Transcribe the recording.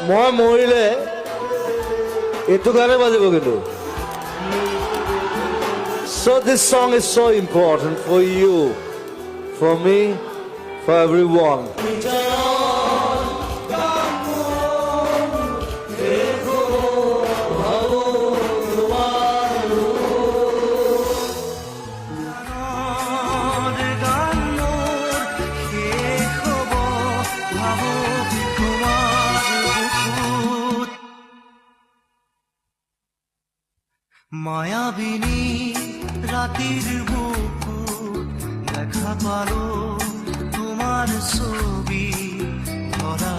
মই মৰিলে এইটো গানে বাজিব কিন্তু। So this song is so important for you, for me, for everyone. মায়াবিনী রাতের বুকুর দেখা পালো তোমার ছবি ধরা